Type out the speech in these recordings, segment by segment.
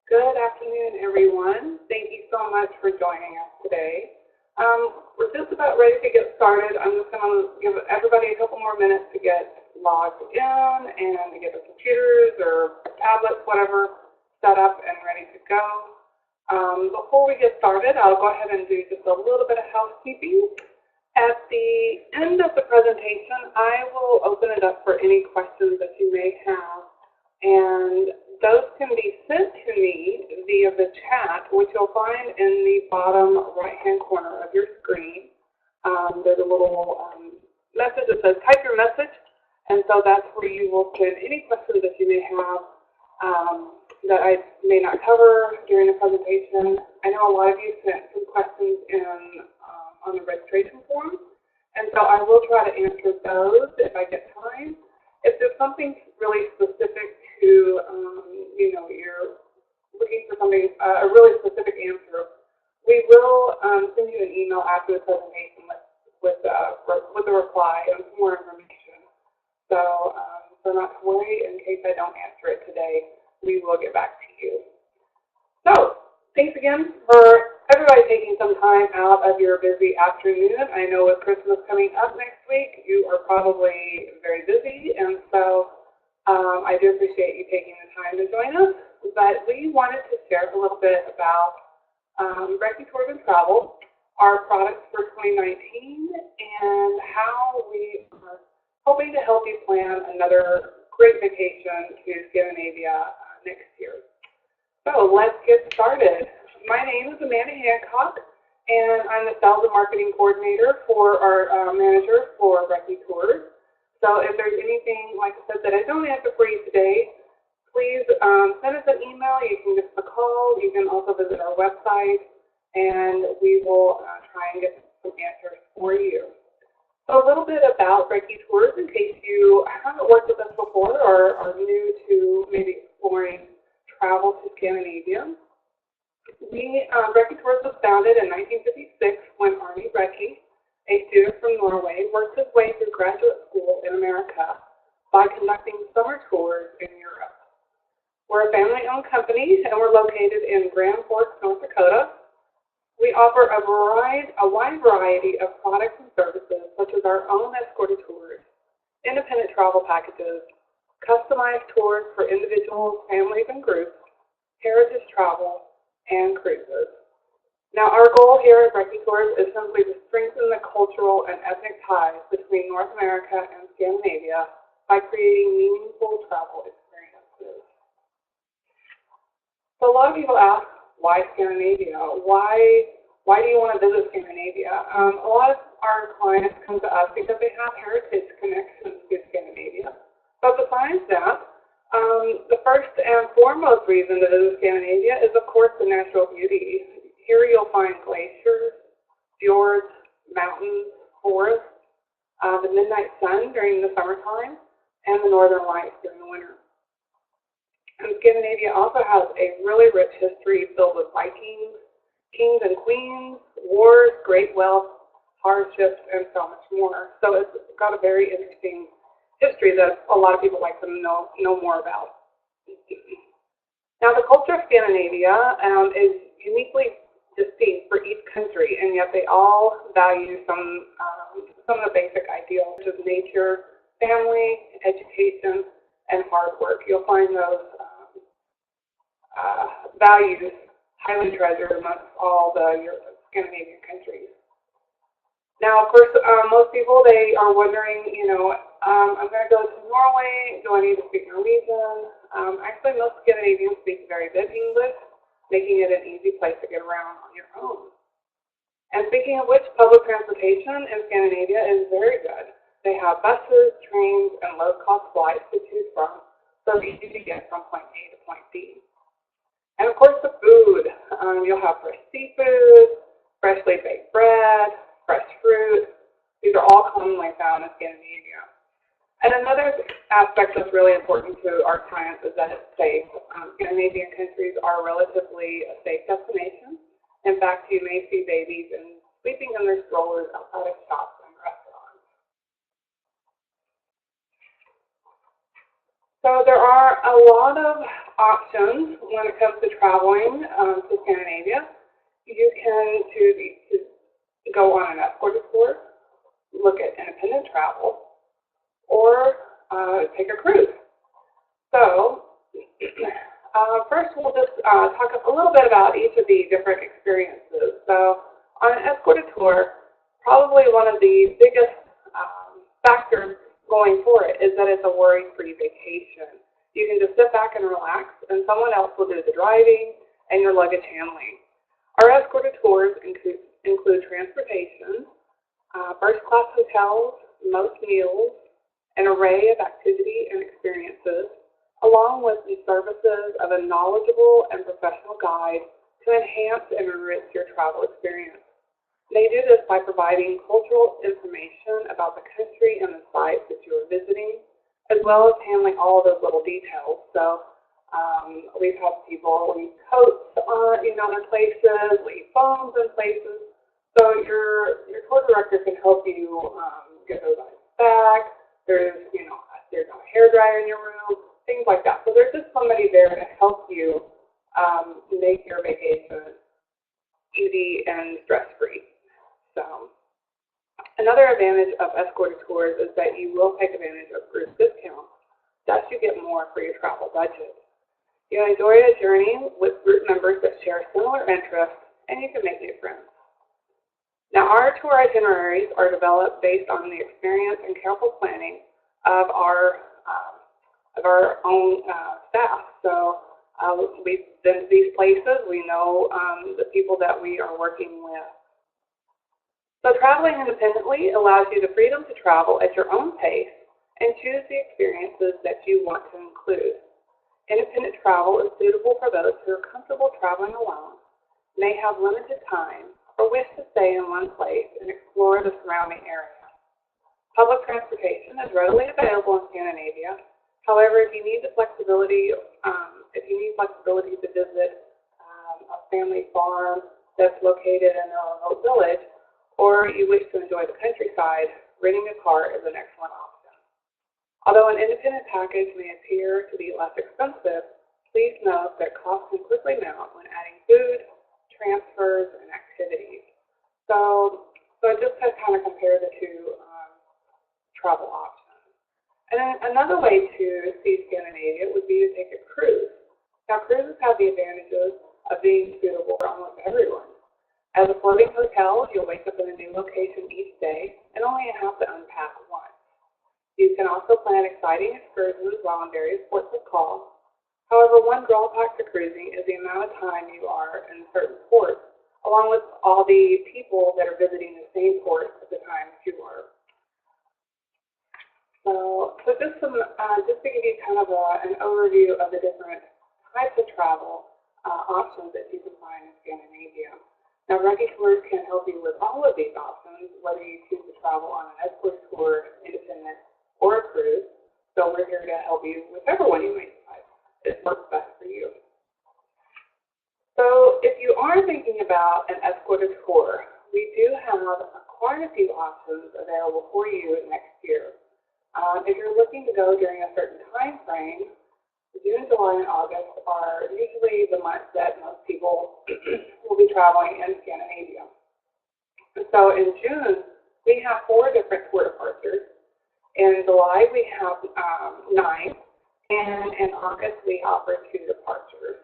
Good afternoon, everyone. Thank you so much for joining us today. We're just about ready to get started. I'm just going to give everybody a couple more minutes to get logged in and to get their computers or tablets, whatever, set up and ready to go. Before we get started, I'll go ahead and do just a little bit of housekeeping. At the end of the presentation, I will open it up for any questions that you may have, and those can be sent to me via the chat, which you'll find in the bottom right-hand corner of your screen. There's a little message that says type your message, and so that's where you will send any questions that you may have that I may not cover during the presentation. I know a lot of you sent some questions in on the registration form, and so I will try to answer those if I get time. If there's something really specific to, you're looking for something, a really specific answer, we will send you an email after the presentation with a reply and some more information. So not to worry, in case I don't answer it today, we will get back to you. So, thanks again for everybody taking some time out of your busy afternoon. I know with Christmas coming up next week, you are probably very busy, and so I do appreciate you taking the time to join us. But we wanted to share a little bit about Brekke Tours and Travel, our products for 2019, and how we are hoping to help you plan another great vacation to Scandinavia next year. So let's get started. My name is Amanda Hancock, and I'm the Sales and Marketing Coordinator for our manager for Brekke Tours. So if there's anything, like I said, that I don't answer for you today, please send us an email. You can give us a call. You can also visit our website, and we will try and get some answers for you. So a little bit about Brekke Tours in case you haven't worked with us before or are new to maybe exploring travel to Scandinavia. Brekke Tours was founded in 1956 when Arne Brekke, a student from Norway, worked his way through graduate school in America by conducting summer tours in Europe. We're a family-owned company, and we're located in Grand Forks, North Dakota. We offer a wide variety of products and services, such as our own escorted tours, independent travel packages, customized tours for individuals, families, and groups, heritage travel, and cruises. Now, our goal here at Brekke Tours is simply to strengthen the cultural and ethnic ties between North America and Scandinavia by creating meaningful travel experiences. So a lot of people ask, why Scandinavia? Why do you want to visit Scandinavia? A lot of our clients come to us because they have heritage connections to Scandinavia. But besides that, the first and foremost reason to visit Scandinavia is, of course, the natural beauty. Here you'll find glaciers, fjords, mountains, forests, the midnight sun during the summertime, and the northern lights during the winter. And Scandinavia also has a really rich history filled with Vikings, kings and queens, wars, great wealth, hardships, and so much more. So it's got a very interesting history that a lot of people like to know more about. Now, the culture of Scandinavia is uniquely distinct for each country, and yet they all value some of the basic ideals, such as nature, family, education, and hard work. You'll find those values highly treasured amongst all the Scandinavian countries. Now, of course, most people, they are wondering, I'm going to go to Norway. Do I need to speak Norwegian? Actually, most Scandinavians speak very good English, making it an easy place to get around on your own. And speaking of which, public transportation in Scandinavia is very good. They have buses, trains, and low-cost flights to choose from, so it's easy to get from point A to point B. And of course, the food. You'll have fresh seafood, freshly baked bread, fresh fruit. These are all commonly found in Scandinavia. And another aspect that's really important to our clients is that it's safe. Scandinavian countries are relatively a safe destination. In fact, you may see babies sleeping in their strollers outside of shops and restaurants. So there are a lot of options when it comes to traveling to Scandinavia. You can choose to go on an escorted tour, look at independent travel, or take a cruise. So, first we'll just talk a little bit about each of the different experiences. So, on an escorted tour, probably one of the biggest factors going for it is that it's a worry-free vacation. You can just sit back and relax, and someone else will do the driving and your luggage handling. Our escorted tours include transportation, first-class hotels, most meals, an array of activity and experiences, along with the services of a knowledgeable and professional guide to enhance and enrich your travel experience. They do this by providing cultural information about the country and the sites that you are visiting, as well as handling all of those little details. So we've had people leave coats in places, leave phones in places. So your tour director can help you get those items back. There's not a hairdryer in your room, things like that. So there's just somebody there to help you make your vacation easy and stress-free. So another advantage of escorted tours is that you will take advantage of group discounts. Thus, you get more for your travel budget. You enjoy a journey with group members that share similar interests, and you can make new friends. Now, our tour itineraries are developed based on the experience and careful planning of our own staff. So we've been to these places. We know the people that we are working with. So traveling independently allows you the freedom to travel at your own pace and choose the experiences that you want to include. Independent travel is suitable for those who are comfortable traveling alone, may have limited time, or wish to stay in one place and explore the surrounding area. Public transportation is readily available in Scandinavia. However, if you need flexibility to visit a family farm that's located in a remote village, or you wish to enjoy the countryside, renting a car is an excellent option. Although an independent package may appear to be less expensive, please note that costs can quickly mount when adding food, transfers, and activities. So just to kind of compare the two travel options. And then another way to see Scandinavia would be to take a cruise. Now, cruises have the advantages of being suitable for almost everyone. As a floating hotel, you'll wake up in a new location each day and only have to unpack once. You can also plan exciting excursions while in various ports of call. However, one drawback to cruising is the amount of time you are in certain ports, along with all the people that are visiting the same port at the time that you are. So just to give you kind of an overview of the different types of travel options that you can find in Scandinavia. Now, Brekke Tours can help you with all of these options, whether you choose to travel on an escort tour, independent, or a cruise. So we're here to help you, whichever one you may decide. It works best for you. So if you are thinking about an escorted tour, we do have quite a few options available for you next year. If you're looking to go during a certain time frame, June, July, and August are usually the months that most people will be traveling in Scandinavia. And so in June, we have 4 different tour departures. In July, we have 9, and in August, we offer 2 departures.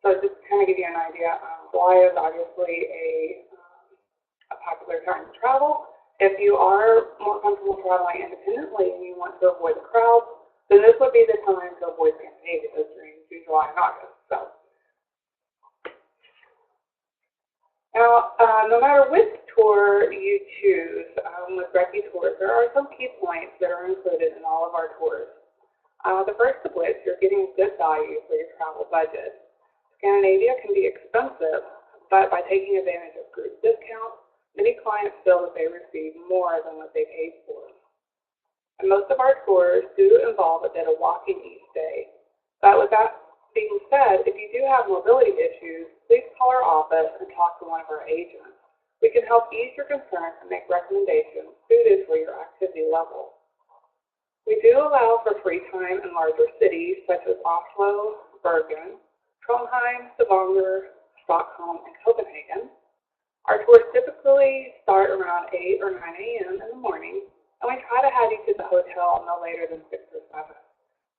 So just to kind of give you an idea, July is obviously a popular time to travel. If you are more comfortable traveling independently and you want to avoid the crowds, then this would be the time to avoid Scandinavia during June, July, and August. So, now, no matter which tour you choose with Brekke Tours, there are some key points that are included in all of our tours. The first of which, you're getting good value for your travel budget. Scandinavia can be expensive, but by taking advantage of group discounts, many clients feel that they receive more than what they paid for. And most of our tours do involve a bit of walking each day. But with that being said, if you do have mobility issues, please call our office and talk to one of our agents. We can help ease your concerns and make recommendations suited for your activity level. We do allow for free time in larger cities such as Oslo, Bergen, Trondheim, Stavanger, Stockholm, and Copenhagen. Our tours typically start around 8 or 9 a.m. in the morning, and we try to have you to the hotel no later than 6 or 7.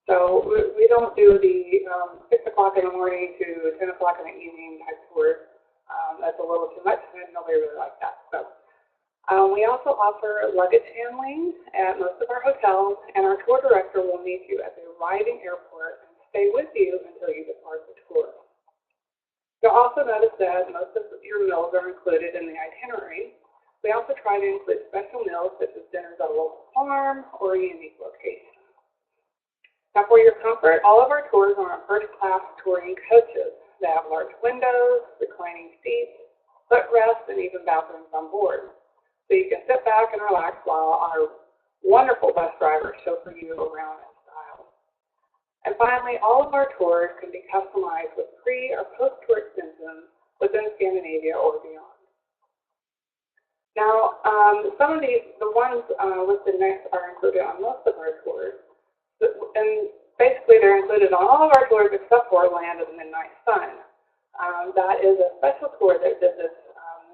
So we don't do the 6 o'clock in the morning to 10 o'clock in the evening type tours. That's a little too much, and nobody really likes that. So we also offer luggage handling at most of our hotels, and our tour director will meet you at the arriving airport and stay with you until you depart the tour. You'll also notice that most of your meals are included in the itinerary. We also try to include special meals such as dinners at a local farm or a unique location. Now, for your comfort, all of our tours are on first-class touring coaches. They have large windows, reclining seats, footrest, and even bathrooms on board. So you can sit back and relax while our wonderful bus drivers chauffeur you around in style. And finally, all of our tours can be customized with pre- or post-tour extensions within Scandinavia or beyond. Now, some of these, the ones listed next, are included on most of our tours. And basically, they're included on all of our tours except for Land of the Midnight Sun. That is a special tour that visits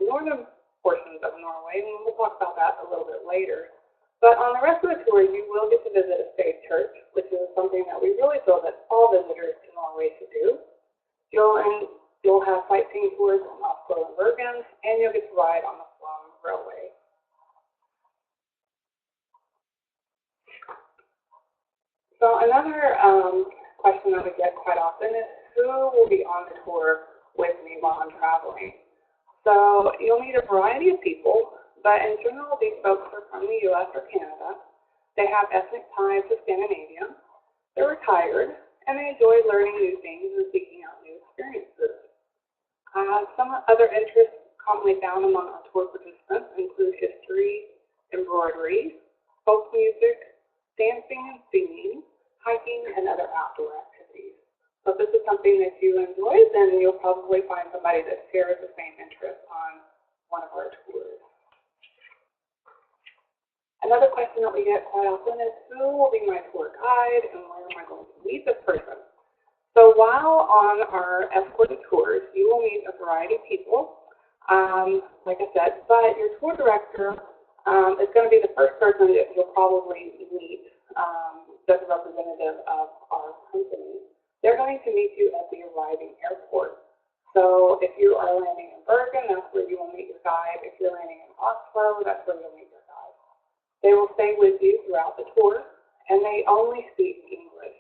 northern portions of Norway, and we'll talk about that a little bit later. But on the rest of the tour, you will get to visit a state church, which is something that we really feel that all visitors to Norway should do. You'll have sightseeing tours in Oslo and Bergen, and you'll get to ride on the Flom Railway. So another question that we get quite often is who will be on the tour with me while I'm traveling? So you'll meet a variety of people, but in general, these folks are from the U.S. or Canada. They have ethnic ties to Scandinavia. They're retired, and they enjoy learning new things and seeking out new experiences. Some other interests commonly found among our tour participants include history, embroidery, folk music, dancing and singing, hiking, and other outdoor activities. So if this is something that you enjoy, then you'll probably find somebody that shares the same interest on one of our tours. Another question that we get quite often is who will be my tour guide and where am I going to meet this person? So while on our escorted tours, you will meet a variety of people, like I said, but your tour director is going to be the first person that you'll probably meet that's a representative of our company. They're going to meet you at the arriving airport. So if you are landing in Bergen, that's where you will meet your guide. If you're landing in Oslo, that's where you'll meet your guide. They will stay with you throughout the tour, and they only speak English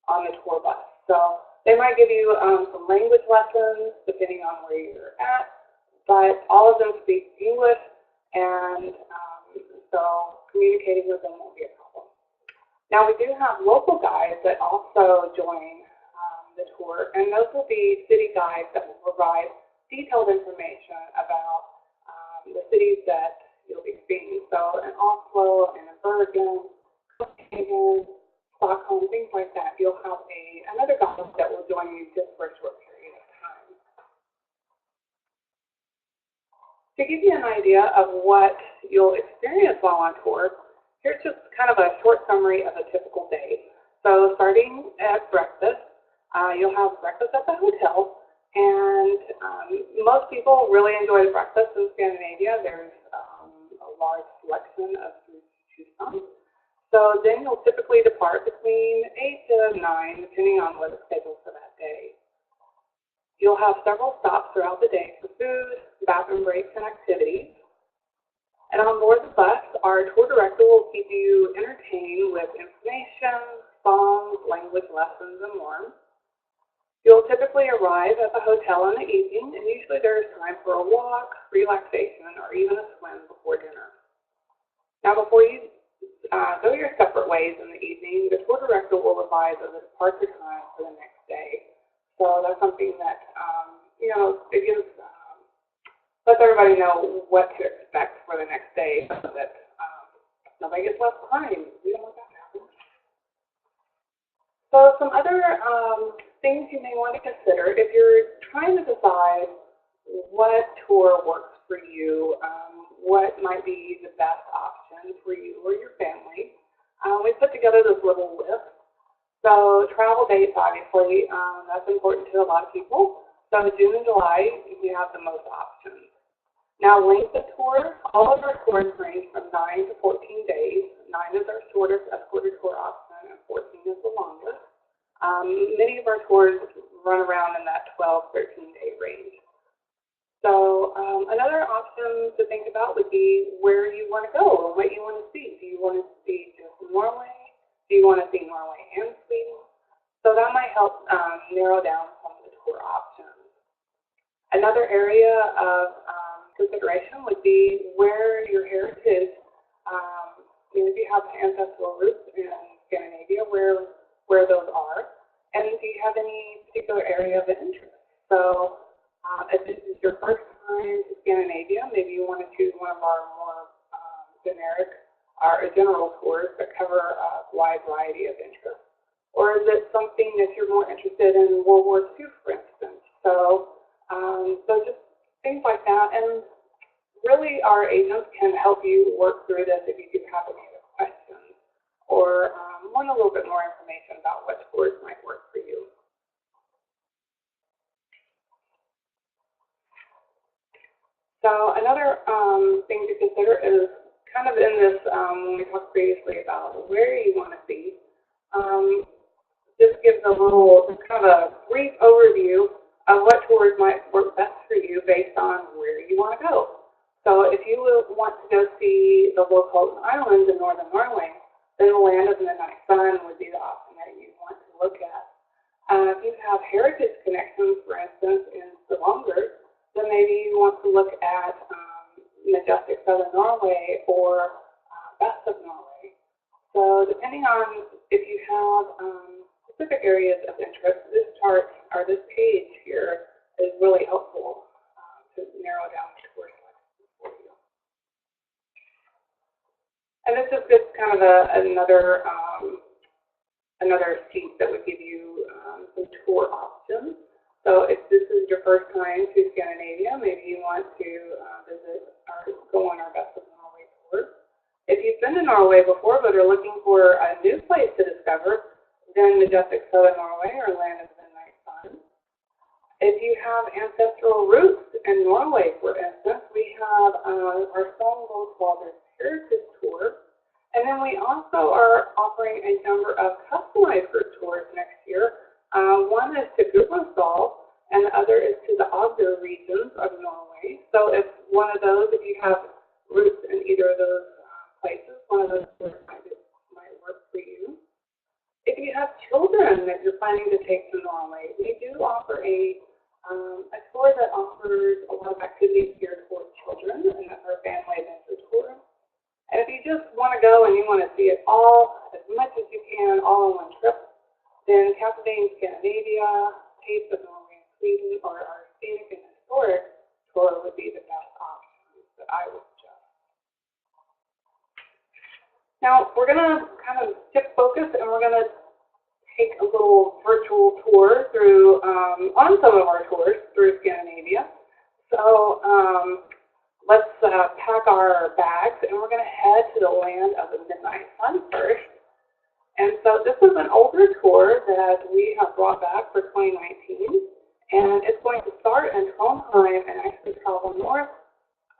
on the tour bus. So they might give you some language lessons depending on where you're at, but all of them speak English, and so communicating with them won't be a problem. Now, we do have local guides that also join the tour, and those will be city guides that will provide detailed information about the cities that you'll be seeing. So in Oslo and in Bergen, Copenhagen, Stockholm, things like that, you'll have another guide that will join you just for a short period of time. To give you an idea of what you'll experience while on tour, here's just kind of a short summary of a typical day. So starting at breakfast, you'll have breakfast at the hotel, and most people really enjoy breakfast in Scandinavia. There's a large selection of foods to choose from. So then you'll typically depart between 8 to 9, depending on what is scheduled for that day. You'll have several stops throughout the day for food, bathroom breaks, and activities. And on board the bus, our tour director will keep you entertained with information, songs, language lessons, and more. You'll typically arrive at the hotel in the evening, and usually there's time for a walk, relaxation, or even a swim before dinner. Now, before you go your separate ways in the evening, the tour director will advise of the departure time for the next day. So that's something that, it gives, lets everybody know what to expect for the next day so that nobody gets left behind. We don't want that to happen. So some other things you may want to consider if you're trying to decide what tour works for you, what might be the best option for you or your family. We put together this little list. So travel dates, obviously, that's important to a lot of people. So June and July, we have the most options. Now, length of tour, all of our tours range from 9 to 14 days. 9 is our shortest escorted tour option, and 14 is the longest. Many of our tours run around in that 12, 13-day range. So another option to think about would be where you want to go and what you want to see. Do you want to see just Norway? Do you want to see Norway and Sweden? So that might help narrow down some of the tour options. Another area of consideration would be where your heritage, if you have ancestral roots in Scandinavia, where those are, and do you have any particular area of interest? So if this is your first time to Scandinavia, maybe you want to choose one of our more general tours that cover a wide variety of interests. Or is it something that you're more interested in World War II, for instance? So just things like that. And really, our agents can help you work through this if you do have any other questions or want a little bit more information about what tours might work for you. So another thing to consider is kind of in this, when we talked previously about where you want to be, this gives a little, kind of a brief overview of what tours might work best for you based on where you want to go. So if you want to go see the Lofoten Islands in northern Norway, then the Land of the Midnight Sun would be the option that you want to look at. If you have heritage connections, for instance, in Stavanger, then maybe you want to look at majestic southern Norway or west of Norway. So depending on if you have specific areas of interest, this chart or this page here is really helpful to narrow down the tour selections for you. And this is just kind of another sheet that would give you some tour options. So if this is your first time to Scandinavia, maybe you want to visit or go on our Best of Norway tour. If you've been to Norway before but are looking for a new place to discover, then majestic southern Norway or Land of the Midnight Sun. If you have ancestral roots in Norway, for instance, we have our Stonewall Heritage Tour. And then we also are offering a number of customized group tours next year. One is to Gudbrandsdal, and the other is to the Agder regions of Norway. So if one of those, if you have roots in either of those places, one of those tours might work for you. If you have children that you're planning to take to Norway, we do offer a tour that offers a lot of activities geared towards children, and that's our Family Adventure Tour. And if you just want to go and you want to see it all, as much as you can, all in one trip, then Captivating Scandinavia, Taste of Norway and Sweden, or our Scenic and Historic tour would be the best options that I would suggest. Now, we're going to kind of shift focus, and we're going to take a little virtual tour through, on some of our tours through Scandinavia. So let's pack our bags, and we're going to head to the Land of the Midnight Sun first. And so this is an older tour that we have brought back for 2019, and it's going to start in Trondheim and actually travel north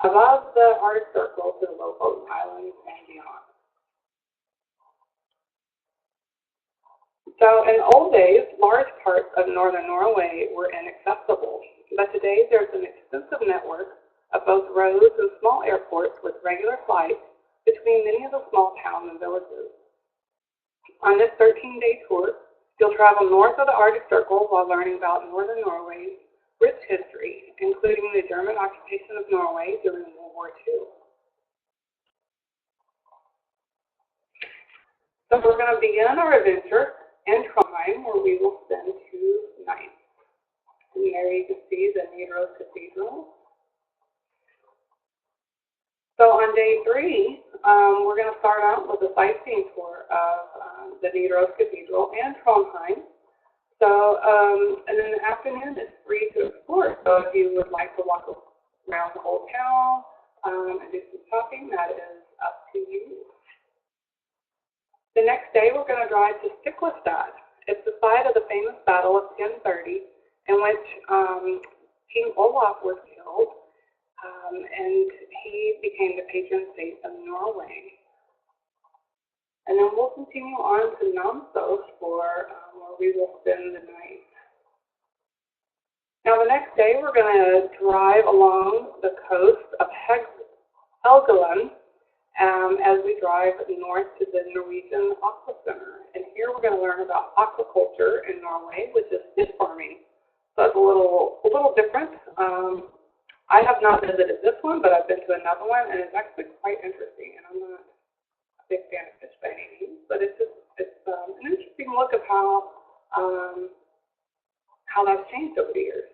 above the Arctic Circle to the Lofoten Islands and beyond. So in old days, large parts of northern Norway were inaccessible, but today there's an extensive network of both roads and small airports with regular flights between many of the small towns and villages. On this 13-day tour, you'll travel north of the Arctic Circle while learning about northern Norway's rich history, including the German occupation of Norway during World War II. So we're going to begin our adventure in Trondheim, where we will spend 2 nights. And there you can see the Nidaros Cathedral. So on day 3, we're going to start out with a sightseeing tour of the Nidaros Cathedral and Trondheim. So, and then the afternoon is free to explore. So if you would like to walk around the whole town and do some shopping, that is up to you. The next day, we're going to drive to Stiklestad, It's the site of the famous Battle of 1030, in which King Olaf was killed, and he became the patron saint of Norway. And then we'll continue on to Namsos where we will spend the night. Now the next day we're going to drive along the coast of Helgeland as we drive north to the Norwegian Aqua Center. And here we're going to learn about aquaculture in Norway, which is fish farming. So it's a little different. I have not visited this one, but I've been to another one, and it's actually quite interesting. And I'm not a big fan of fish by any means, but it's an interesting look of how that's changed over the years.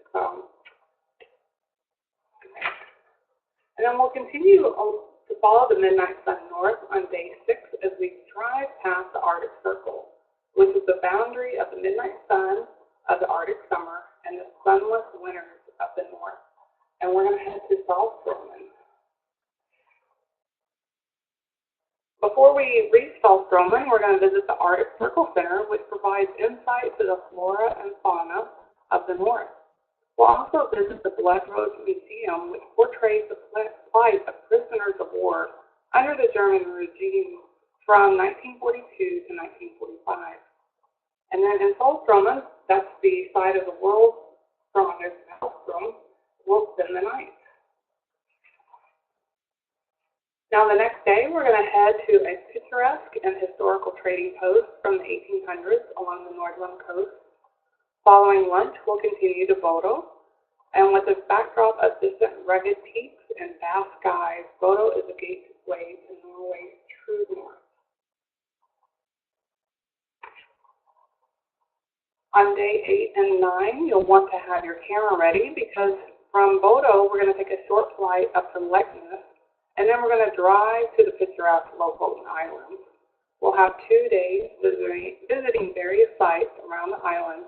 And then we'll continue to follow the midnight sun north on day 6 as we drive past the Arctic Circle, which is the boundary of the midnight sun of the Arctic summer and the sunless winters of the north. And we're going to head to Saltstraumen. Before we reach Saltstraumen, we're going to visit the Arctic Circle Center, which provides insight to the flora and fauna of the north. We'll also visit the Blood Road Museum, which portrays the plight of prisoners of war under the German regime from 1942 to 1945. And then in Saltstraumen, that's the site of the world's strongest maelstrom, we'll spend the night. Now the next day, we're going to head to a picturesque and historical trading post from the 1800s along the Nordland coast. Following lunch, we'll continue to Bodo, and with a backdrop of distant rugged peaks and vast skies, Bodo is a gateway to Norway's true north. On day 8 and 9, you'll want to have your camera ready because from Bodo, we're going to take a short flight up to Leknes, and then we're going to drive to the picturesque Lofoten Islands. We'll have 2 days visiting various sites around the island,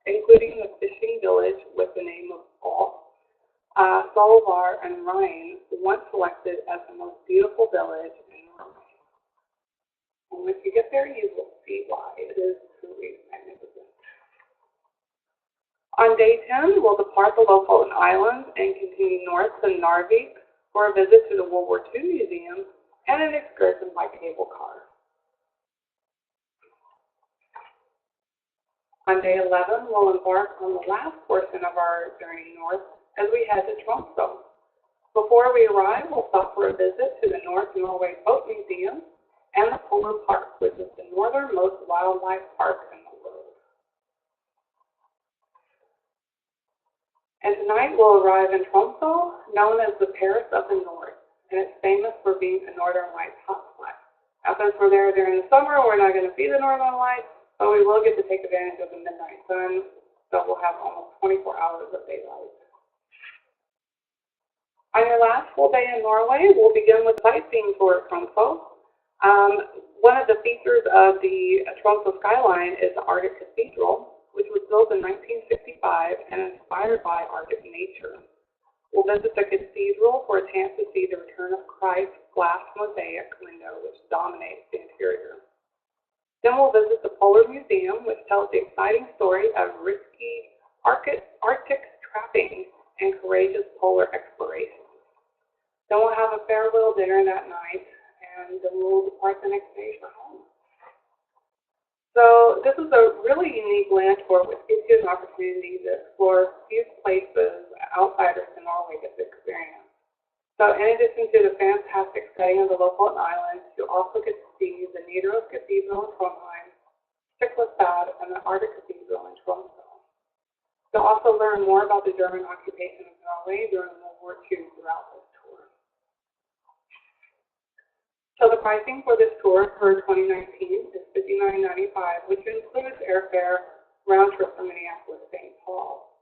including the fishing village with the name of Solvar and Rhine, once selected as the most beautiful village in Norway. And if you get there, you will see why. It is truly magnificent. On day 10, we'll depart the Lofoten Islands and continue north to Narvik for a visit to the World War II Museum and an excursion by cable car. On day 11, we'll embark on the last portion of our journey north as we head to Tromsø. Before we arrive, we'll stop for a visit to the North Norway Boat Museum and the Polar Park, which is the northernmost wildlife park in the world. And tonight we'll arrive in Tromsø, known as the Paris of the North, and it's famous for being a Northern Lights hotspot. Now, since we're there during the summer, we're not going to see the Northern Lights, but we will get to take advantage of the midnight sun, so we'll have almost 24 hours of daylight. On your last full day in Norway, we'll begin with sightseeing tour at Tromsø. One of the features of the Tromsø skyline is the Arctic Cathedral, which was built in 1965 and inspired by Arctic nature. We'll visit the cathedral for a chance to see the return of Christ's glass mosaic window, which dominates the interior. Then we'll visit the Polar Museum, which tells the exciting story of risky Arctic trapping and courageous polar exploration. Then we'll have a farewell dinner that night, and then we'll depart the next day for home. So this is a really unique land tour, which gives you an opportunity to explore few places outsiders to Norway get to experience. So in addition to the fantastic setting of the Lofoten Islands, you'll also get to see the Nidaros Cathedral in Trondheim, Stiklestad, and the Arctic Cathedral in Tromsø. You'll also learn more about the German occupation of Norway during World War II throughout this tour. So the pricing for this tour for 2019 is $59.95, which includes airfare round trip from Minneapolis to St. Paul.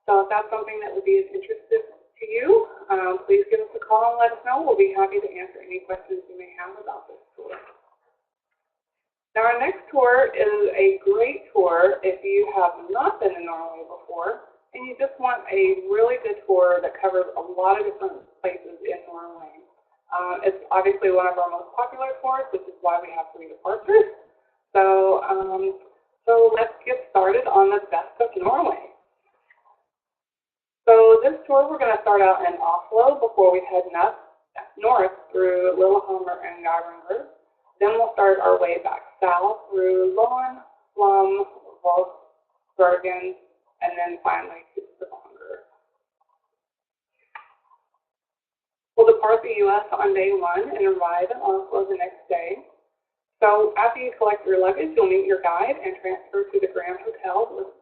So if that's something that would be of interest to you, please give us a call and let us know. We'll be happy to answer any questions you may have about this tour. Now our next tour is a great tour if you have not been in Norway before and you just want a really good tour that covers a lot of different places in Norway. It's obviously one of our most popular tours, which is why we have 3 departures. So So let's get started on the best of Norway. So this tour, we're going to start out in Oslo before we head north through Lillehammer and Geiranger. Then we'll start our way back south through Loen, Flum, Volksbergen, and then finally to Stavanger. We'll depart the U.S. on day 1 and arrive in Oslo the next day. So after you collect your luggage, you'll meet your guide and transfer to the Grand Hotel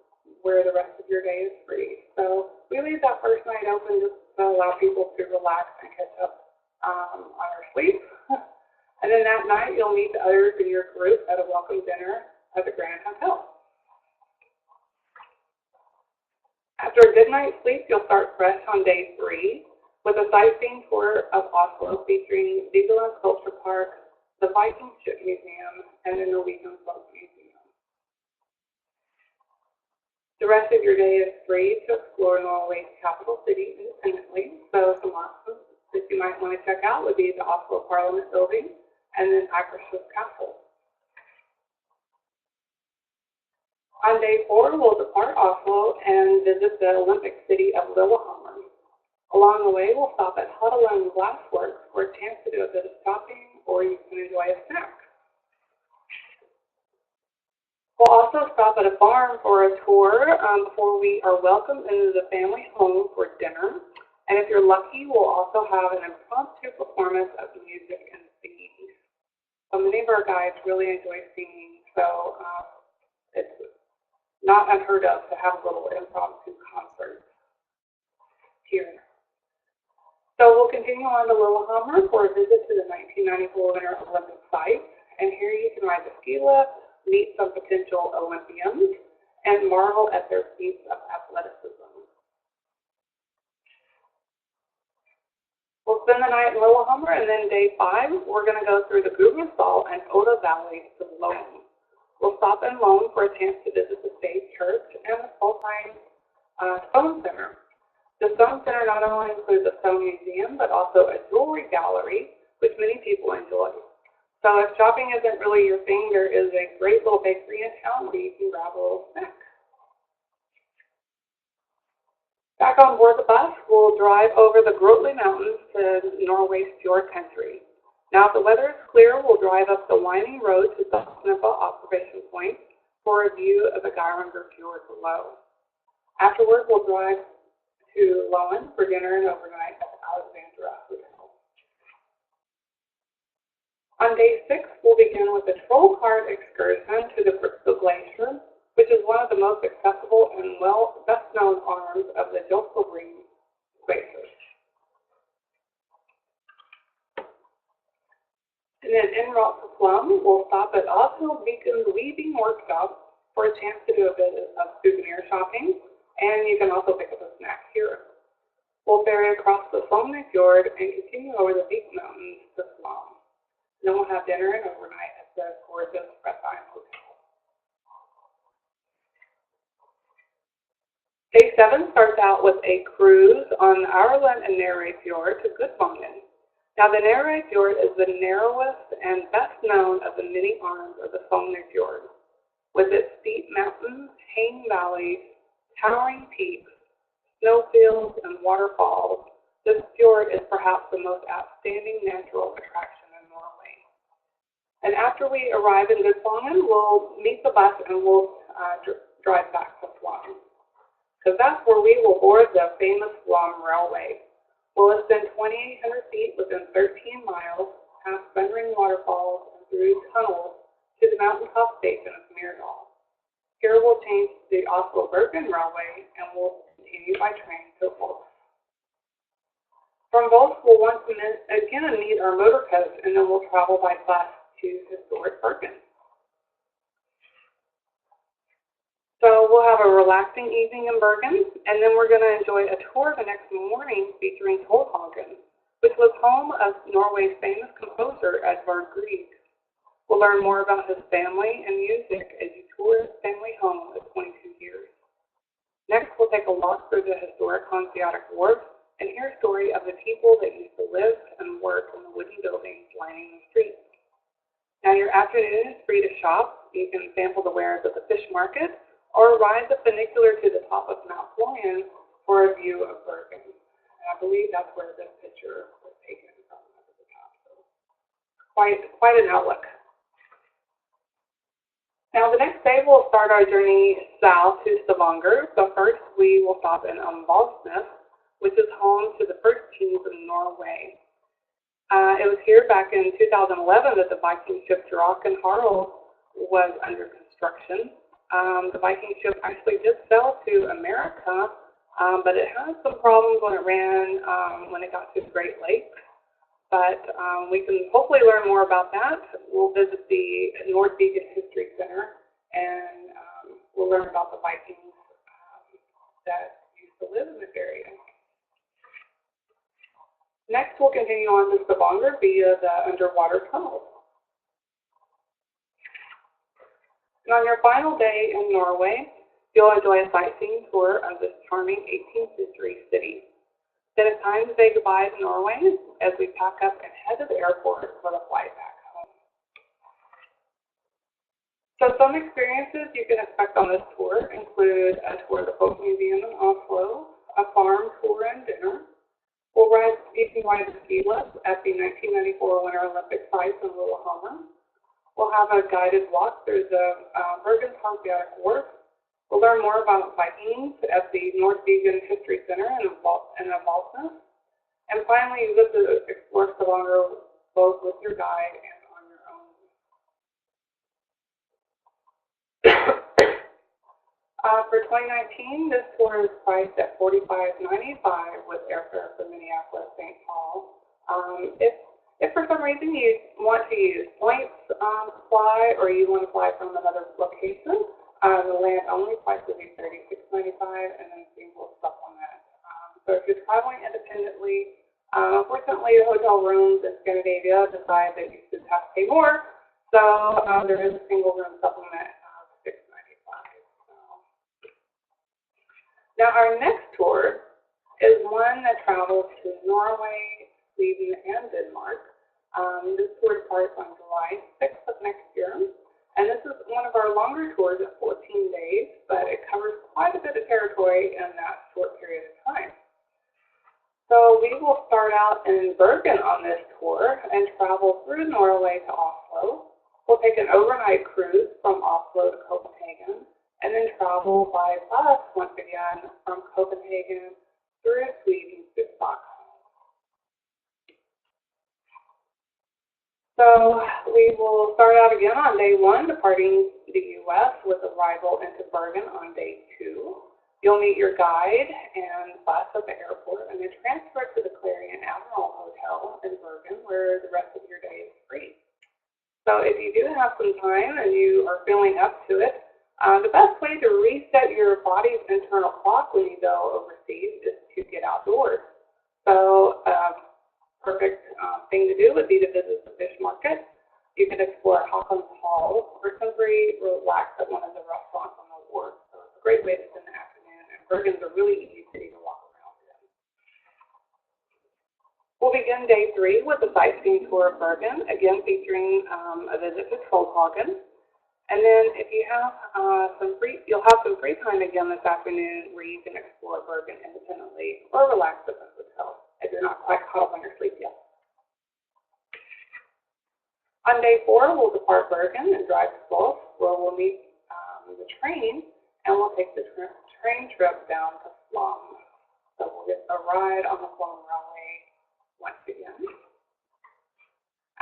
where the rest of your day is free. So we leave that first night open just to allow people to relax and catch up on our sleep. And then that night, you'll meet the others in your group at a welcome dinner at the Grand Hotel. After a good night's sleep, you'll start fresh on day 3 with a sightseeing tour of Oslo featuring Vigeland Sculpture Park, the Viking Ship Museum, and the Norwegian Folk Museum. The rest of your day is free to explore Norway's capital city independently, so some options that you might want to check out would be the Oslo Parliament Building and then Akershus Castle. On day 4, we'll depart Oslo and visit the Olympic city of Lillehammer. Along the way, we'll stop at Hotelland Glassworks for a chance to do a bit of shopping, or you can enjoy a snack. We'll also stop at a barn for a tour before we are welcomed into the family home for dinner. And if you're lucky, we'll also have an impromptu performance of music and singing. So many of our guides really enjoy singing, so it's not unheard of to have a little impromptu concert here. So we'll continue on to Lillehammer for a visit to the 1994 Winter Olympic site. And here you can ride the ski lift, meet some potential Olympians, and marvel at their feats of athleticism. We'll spend the night in Lillehammer, and then day 5, we're going to go through the Gudbrandsdal and Oda valleys to Loen. We'll stop in Loen for a chance to visit the State Church and the full-time Stone Center. The Stone Center not only includes a stone museum, but also a jewelry gallery, which many people enjoy. So if shopping isn't really your thing, there is a great little bakery in town where you can grab a little snack. Back on board the bus, we'll drive over the Grotli Mountains to Norway's fjord country. Now, if the weather is clear, we'll drive up the winding road to Saltsnippa Observation Point for a view of the Geiranger Fjord below. Afterward, we'll drive to Loen for dinner and overnight at the Alexandra Hotel. On day 6, we'll begin with a troll cart excursion to the Brekke Glacier, which is one of the most accessible and best-known arms of the Jotunheim Glacier. And then en route to Flum, we'll stop at Oslo Viken's Weaving Workshop for a chance to do a bit of souvenir shopping. And you can also pick up a snack here. We'll ferry across the Flumney Fjord and continue over the Beek Mountains to Flum. Then we'll have dinner and overnight at the gorgeous Brekke Hotel. Day 7 starts out with a cruise on the Ireland and Narray Fjord to Gudvangen. Now, the Narray Fjord is the narrowest and best known of the many arms of the Flumney Fjord. With its steep mountains, hanging valleys, towering peaks, snowfields, and waterfalls, this fjord is perhaps the most outstanding natural attraction in Norway. And after we arrive in Gudvangen, we'll meet the bus and we'll drive back to Flum, because that's where we will board the famous Flum Railway. We'll ascend 2,800 feet within 13 miles, past thundering waterfalls, and through tunnels to the mountaintop station of Myrdal. Here we'll change to the Oslo-Bergen Railway, and we'll continue by train to Volk. From Volk, we'll once again meet our motor coach, and then we'll travel by bus to historic Bergen. So we'll have a relaxing evening in Bergen, and then we're going to enjoy a tour the next morning featuring Tolhagen, which was home of Norway's famous composer Edvard Grieg. We'll learn more about his family and music as you tour his family home of 22 years. Next, we'll take a walk through the historic Hanseatic Wharf and hear a story of the people that used to live and work in the wooden buildings lining the streets. Now, your afternoon is free to shop, You can sample the wares at the fish market or ride the funicular to the top of Mount Florian for a view of Bergen. And I believe that's where this picture was taken from up at the top. So quite an outlook. Now, the next day, we'll start our journey south to Stavanger, but first we will stop in Valsnes, which is home to the first cheese in Norway. It was here back in 2011 that the Viking ship Draken Harald was under construction. The Viking ship actually did sail to America, but it had some problems when it ran when it got to the Great Lakes. But we can hopefully learn more about that. We'll visit the Nordviken History Center, and we'll learn about the Vikings that used to live in this area. Next, we'll continue on to Stavanger via the underwater tunnels. And on your final day in Norway, you'll enjoy a sightseeing tour of this charming 18th century city. Then it's time to say goodbye to Norway as we pack up and head to the airport for the flight back home. So some experiences you can expect on this tour include a tour of the Folk Museum in Oslo, a farm tour and dinner. You can ride the ski lift at the 1994 Winter Olympic sites in Lillehammer. We'll have a guided walk through the Bergen Hanseatic Wharf. We'll learn more about Vikings at the Nordviken History Center in Valsnes. And finally, you get to explore Stavanger both with your guide and on your own. For 2019, this tour is priced at $45.95 with airfare from Minneapolis, St. Paul. If for some reason you want to use points to fly, or you want to fly from another location, the land only price will be $36.95, and then fees will supplement. So if you're traveling independently, unfortunately, the hotel rooms in Scandinavia decide that you should have to pay more. So there is a single room supplement of $6.95. So. Now our next tour is one that travels to Norway, Sweden, and Denmark. This tour starts on July 6th of next year. And this is one of our longer tours at 14 days, but it covers quite a bit of territory in that short period of time. So we will start out in Bergen on this tour and travel through Norway to Oslo. We'll take an overnight cruise from Oslo to Copenhagen, and then travel by bus once again from Copenhagen through Sweden to Stockholm. So we will start out again on day 1, departing the U.S. with arrival into Bergen on day 2. You'll meet your guide and bus at the airport, and then transfer to the Clarion Admiral Hotel in Bergen, where the rest of your day is free. So if you do have some time and you are feeling up to it, the best way to reset your body's internal clock when you go overseas is to get outdoors. So perfect thing to do would be to visit the fish market. You can explore Håkon's Hall or simply relax at one of the restaurants on the wharf. So it's a great way to spend the afternoon, and Bergen's a really easy city to walk around in. We'll begin day 3 with a sightseeing tour of Bergen, again featuring a visit to Trollhagen. And then if you have you'll have some free time again this afternoon where you can explore Bergen independently or relax at the hotel if you're not quite caught up on your sleep yet. On day 4, we'll depart Bergen and drive to Voss, where we'll meet the train, and we'll take the train trip down to Flum. So we'll get a ride on the Flum Railway once again.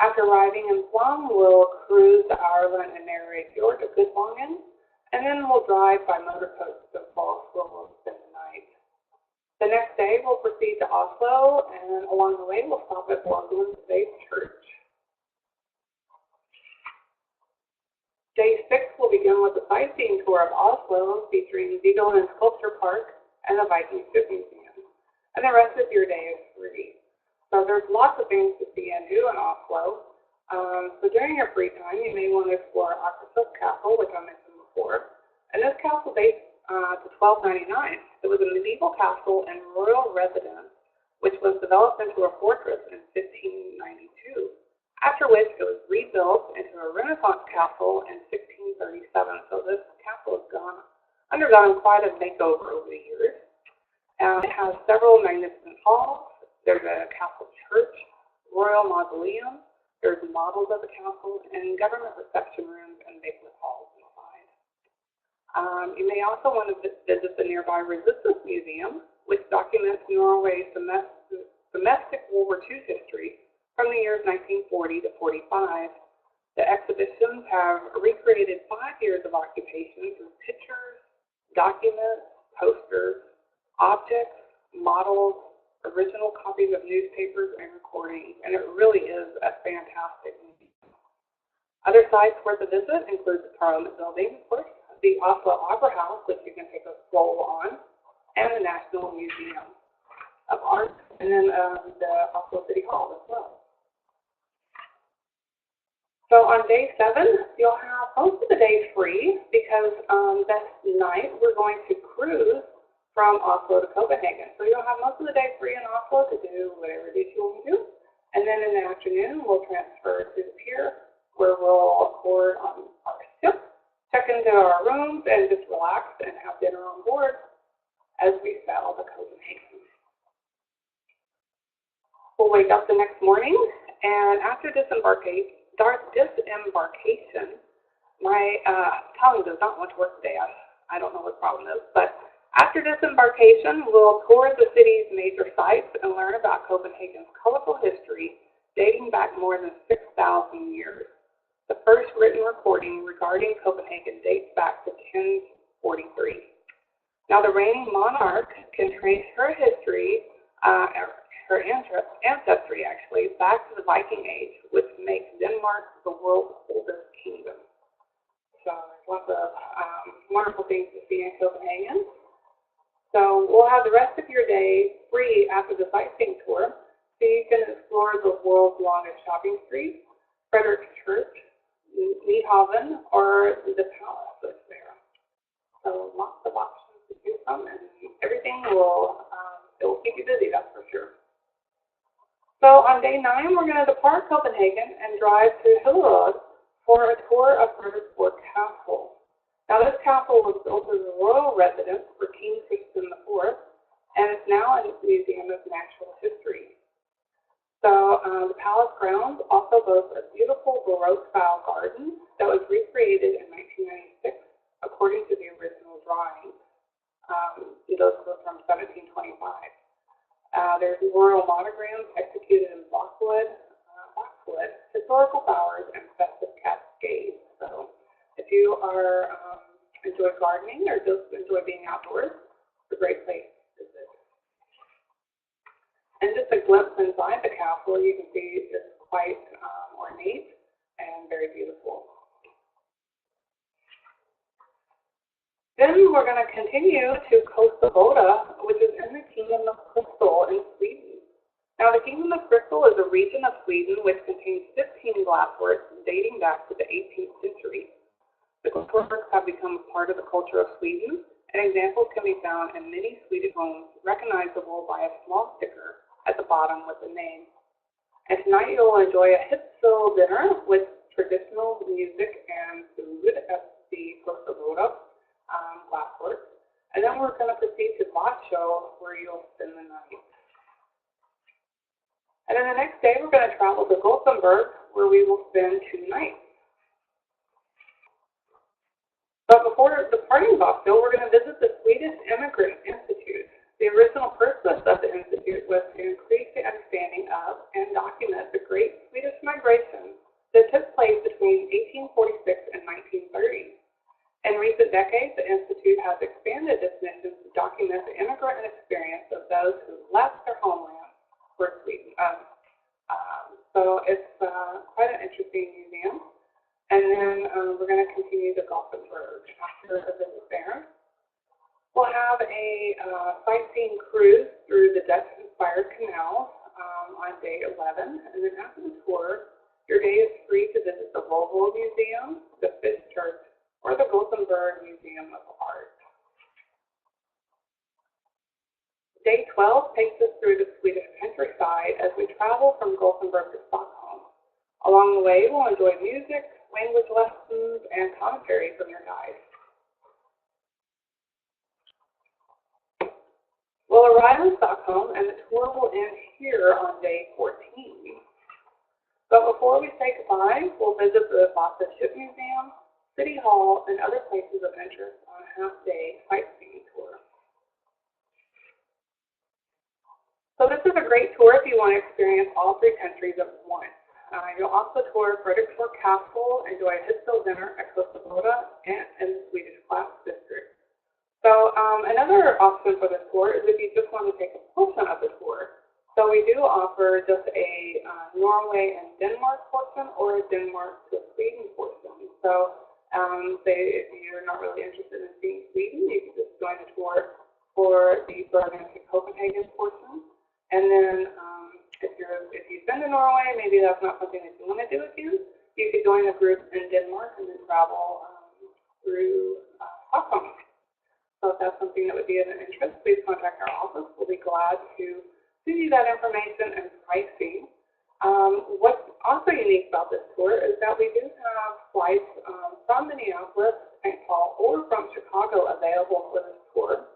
After arriving in Flum, we'll cruise to Ireland and Narrate Fjord to Gudvangen, and then we'll drive by motor coach to Voss, where we'll spend the night. The next day, we'll proceed to Oslo, and along the way, we'll stop at Borgund Faith Church. Day 6 will begin with a sightseeing tour of Oslo, featuring Vigeland Sculpture Park and the Viking Ship Museum. And the rest of your day is free. So there's lots of things to see and do in Oslo. So during your free time, you may want to explore Akershus Castle, which I mentioned before. And this castle dates to 1299. It was a medieval castle and royal residence, which was developed into a fortress in 1592. After which it was rebuilt into a Renaissance castle in 1639. so this castle has undergone quite a makeover over the years. It has several magnificent halls. There's a castle church, royal mausoleum, there's models of the castle, and government reception rooms and banquet halls inside. You may also want to visit the nearby Resistance Museum, which documents Norway's domestic World War II history from the years 1940 to 45. The exhibitions have recreated 5 years of occupation through pictures, documents, posters, objects, models, original copies of newspapers, and recordings, and it really is a fantastic museum. Other sites worth a visit include the Parliament Building, of course, the Oslo Opera House, which you can take a stroll on, and the National Museum of Art, and then the Oslo City Hall as well. So on day 7, you'll have most of the day free because that night we're going to cruise from Oslo to Copenhagen. So you'll have most of the day free in Oslo to do whatever it is you want to do. And then in the afternoon, we'll transfer to the pier where we'll board on our ship, check into our rooms, and just relax and have dinner on board as we sail to Copenhagen. We'll wake up the next morning, and after disembarkation, my tongue does not want to work today. I don't know what the problem is, but after disembarkation, we'll tour the city's major sites and learn about Copenhagen's colorful history dating back more than 6,000 years. The first written recording regarding Copenhagen dates back to 1043. Now, the reigning monarch can trace her history, her ancestry actually, back to the Viking Age, which makes Denmark the world's oldest kingdom. So lots of wonderful things to see in Copenhagen. So we'll have the rest of your day free after the sightseeing tour, so you can explore the world's longest shopping street, Frederiks Church, Nyhavn, or the palace that's there. So lots of options to choose from, and everything will keep you busy, that's for sure. So on day 9, we're going to depart Copenhagen and drive to Hillerød for a tour of Frederiksborg Castle. Now, this castle was built as a royal residence for King Christian IV, and it's now a museum of natural history. So the palace grounds also boast a beautiful Baroque-style garden that was recreated in 1996 according to the original drawings. Those were from 1725. There's royal monograms executed in boxwood, historical flowers, and festive cascades. So if you enjoy gardening or just enjoy being outdoors, it's a great place to visit. And just a glimpse inside the castle, you can see it's quite ornate and very beautiful. Then we're going to continue to Kosta Boda, which is in the Kingdom of Crystal in Sweden. Now, the Kingdom of Crystal is a region of Sweden which contains 15 glassworks dating back to the 18th century. The glassworks have become a part of the culture of Sweden, and examples can be found in many Swedish homes recognizable by a small sticker at the bottom with the name. And tonight you'll enjoy a hip-filled dinner with traditional music and food at the Kosta Boda glassworks. And then we're going to proceed to Vadsjö, where you'll spend the night. And then the next day, we're going to travel to Gothenburg, where we will spend 2 nights. But before departing Vadsjö, we're going to visit the Swedish Immigrant Institute. The original purpose of the institute was to increase the understanding of and document the Great Swedish Migration that took place between 1846 and 1930. In recent decades, the Institute has expanded its mission to document the immigrant experience of those who left their homeland for Sweden. So it's quite an interesting museum. And then we're going to continue to Gothenburg after a visit there. We'll have a sightseeing cruise through the Dutch-inspired canals on day 11. And then after the tour, your day is free to visit the Volvo Museum, the Fish Church, or the Gothenburg Museum of Art. Day 12 takes us through the Swedish countryside as we travel from Gothenburg to Stockholm. Along the way, we'll enjoy music, language lessons, and commentary from your guide. We'll arrive in Stockholm, and the tour will end here on day 14. But before we say goodbye, we'll visit the Vasa Ship Museum, City Hall, and other places of interest on a half-day sightseeing tour. So this is a great tour if you want to experience all three countries at once. You'll also tour Frederiksborg Castle, enjoy a Hitsel dinner at Costa Boda, and in the Swedish Glass District. So another option for this tour is if you just want to take a portion of the tour. So we do offer just a Norway and Denmark portion or a Denmark to Sweden portion. So say if you're not really interested in seeing Sweden, you can just join the tour for the Bergen to Copenhagen portion. And then if you've been to Norway, maybe that's not something that you want to do again. You could join a group in Denmark and then travel through Stockholm. So if that's something that would be of interest, please contact our office. We'll be glad to send you that information and pricing. What's also unique about this tour is that we do have flights from Minneapolis, St. Paul, or from Chicago available for this tour.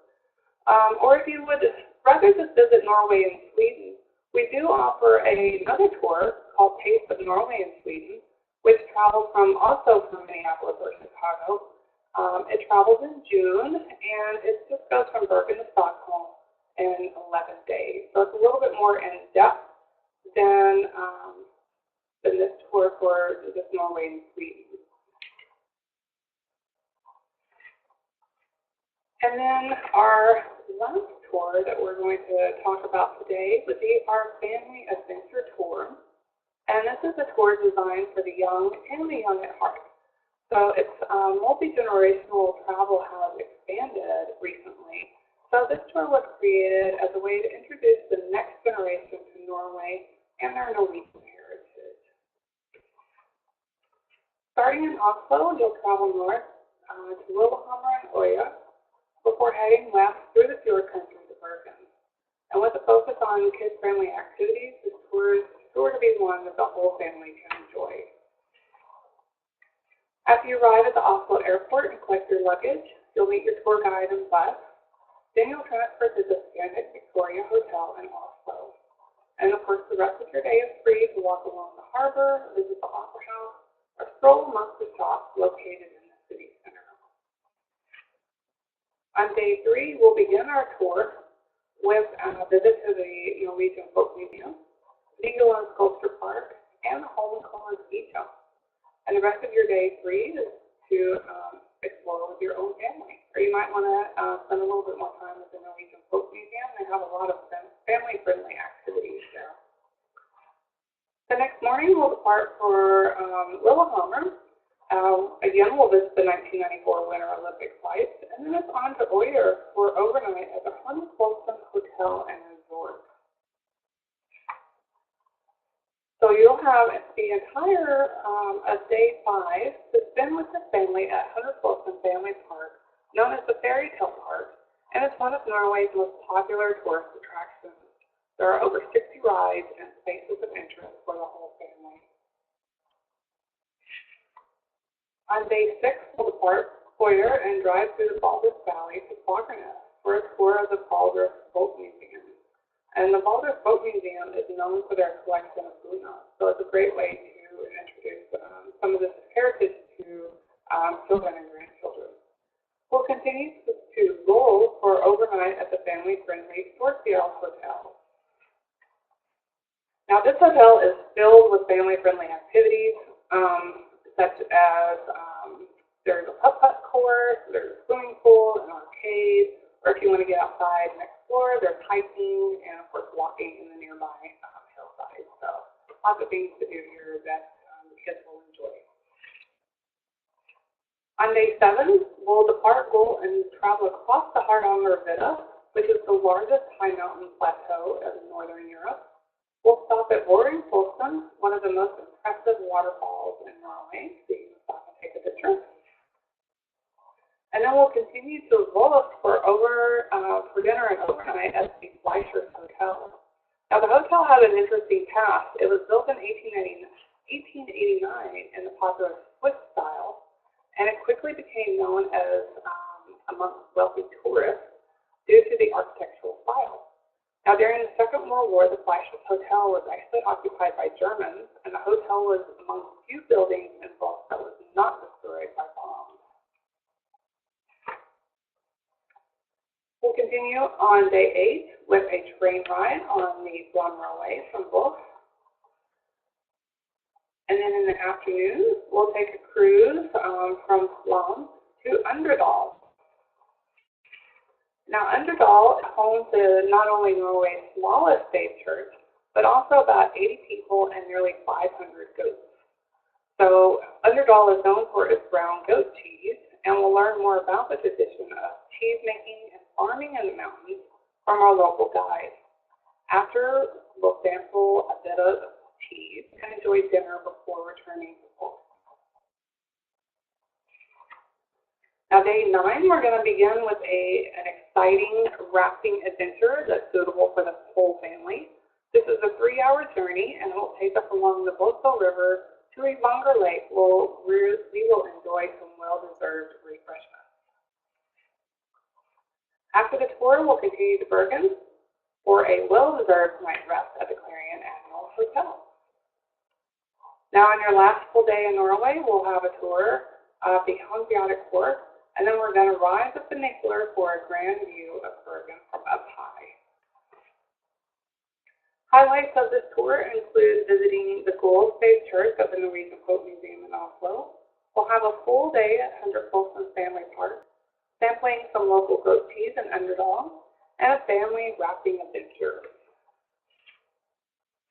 Or if you would rather just visit Norway and Sweden, we do offer another tour called Taste of Norway and Sweden, which travels also from Minneapolis or Chicago. It travels in June, and it just goes from Bergen to Stockholm in 11 days. So it's a little bit more in-depth than this tour for just Norway and Sweden. And then our last tour that we're going to talk about today would be our Family Adventure Tour. And this is a tour designed for the young and the young at heart. So it's multi-generational travel has expanded recently. So this tour was created as a way to introduce the next generation to Norway and their Norwegian heritage. Starting in Oslo, you'll travel north to Lillehammer and Øya before heading west through the fjord country to Bergen. And with a focus on kid-friendly activities, this tour is sure to be one that the whole family can enjoy. After you arrive at the Oslo airport and collect your luggage, you'll meet your tour guide and bus. Then you'll transfer to the Scandinavia Hotel in Oslo. And of course, the rest of your day is free to walk along the harbor, visit the opera house, or stroll amongst the shops located in the city center. On day 3, we'll begin our tour with a visit to the Norwegian Folk Museum, Vigeland Sculpture Park, and the Holmenkollen Beach House. And the rest of your day 3 is to explore with your own family. Or you might want to spend a little bit more time with the Norwegian Folk Museum. They have a lot of family-friendly activities there. The next morning, we'll depart for Lillehammer. Again, we'll visit the 1994 Winter Olympic flights. And then it's on to Øyer for overnight at the Holmenkollen Hotel and Resort. So you'll have the entire of day 5 to spend with the family at Holmenkollen Family Park, known as the Fairy Tale Park, and it's one of Norway's most popular tourist attractions. There are over 60 rides and spaces of interest for the whole family. On day 6, we'll depart Øyer and drive through the Valdres Valley to Fagernes for a tour of the Valdres Folk Museum. And the Valdres Folk Museum is known for their collection of Buna, so it's a great way to introduce some of this heritage to children and grandchildren. We'll continue to go for overnight at the family-friendly Storfjell Hotel. Now, this hotel is filled with family-friendly activities, such as there's a putt-putt course, there's a swimming pool, an arcade, or if you want to get outside and explore, there's hiking and, of course, walking in the nearby hillside. So lots of things to do here that the kids will enjoy. On day 7, we'll depart Gull and travel across the Hardangervidda, which is the largest high mountain plateau in northern Europe. We'll stop at Våringfossen, one of the most impressive waterfalls in Norway, so you can stop and take a picture. And then we'll continue to Volda for dinner and overnight at the Fleischers Hotel. Now, the hotel had an interesting past. It was built in 1889 in the popular Swiss style, and it quickly became known as amongst wealthy tourists due to the architectural style. Now, during the Second World War, the flagship hotel was actually occupied by Germans, and the hotel was among the few buildings in Volk that was not destroyed by bombs. We'll continue on day 8 with a train ride on the Blum Railway from Volk. And then in the afternoon, we'll take a cruise from Blum to Underdal. Now, Underdal is home to not only Norway's smallest faith church, but also about 80 people and nearly 500 goats. So, Underdal is known for its brown goat cheese, and we'll learn more about the tradition of cheese making and farming in the mountains from our local guide. After, we'll sample a bit of cheese and enjoy dinner before returning to Volk. Now, day 9, we're going to begin with an exciting rafting adventure that's suitable for the whole family. This is a 3-hour journey, and it will take us along the Volso River to a longer lake where we will enjoy some well-deserved refreshments. After the tour, we'll continue to Bergen for a well-deserved night rest at the Clarion Annual Hotel. Now, on your last full day in Norway, we'll have a tour of the Hanseatic Court, and then we're going to rise up the Nickler for a grand view of Bergen from up high. Highlights of this tour include visiting the Gold Faith Church of the Norwegian Folk Museum in Oslo. We'll have a full day at Hunter Folsom Family Park, sampling some local goat cheese in Underdal, and a family rafting adventure.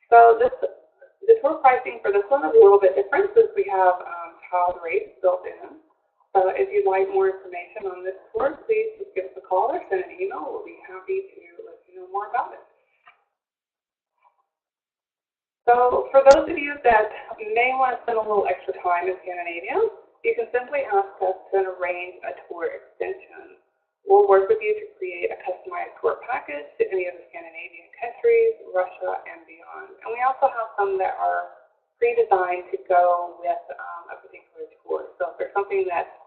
So the tour pricing for this one is a little bit different since we have child rates built in. So if you'd like more information on this tour, please just give us a call or send an email. We'll be happy to let you know more about it. So for those of you that may want to spend a little extra time in Scandinavia, you can simply ask us to arrange a tour extension. We'll work with you to create a customized tour package to any of the Scandinavian countries, Russia, and beyond. And we also have some that are pre-designed to go with a particular tour. So if there's something that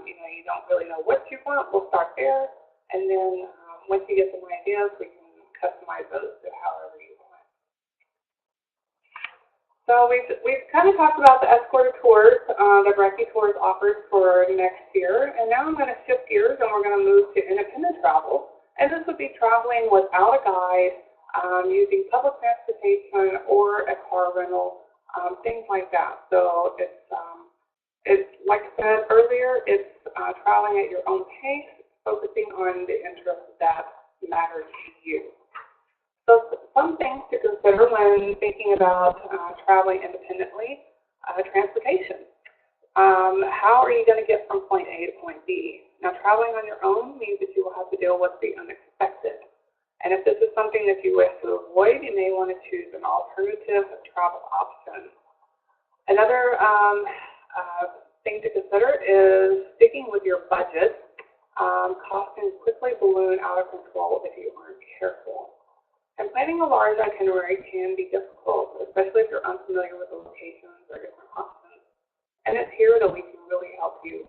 you don't really know what you want, we'll start there, and then once you get some ideas, we can customize those to however you want. So we've kind of talked about the escorted tours that Brekke Tours offers for next year, and now I'm going to shift gears and we're going to move to independent travel, and this would be traveling without a guide, using public transportation or a car rental, things like that. So it's like I said earlier, it's traveling at your own pace, focusing on the interests that matter to you. So some things to consider when thinking about traveling independently, transportation. How are you going to get from point A to point B? Now, traveling on your own means that you will have to deal with the unexpected. And if this is something that you wish to avoid, you may want to choose an alternative travel option. Another thing to consider is sticking with your budget. Costs can quickly balloon out of control if you aren't careful. And planning a large itinerary can be difficult, especially if you're unfamiliar with the locations or different options. And it's here that we can really help you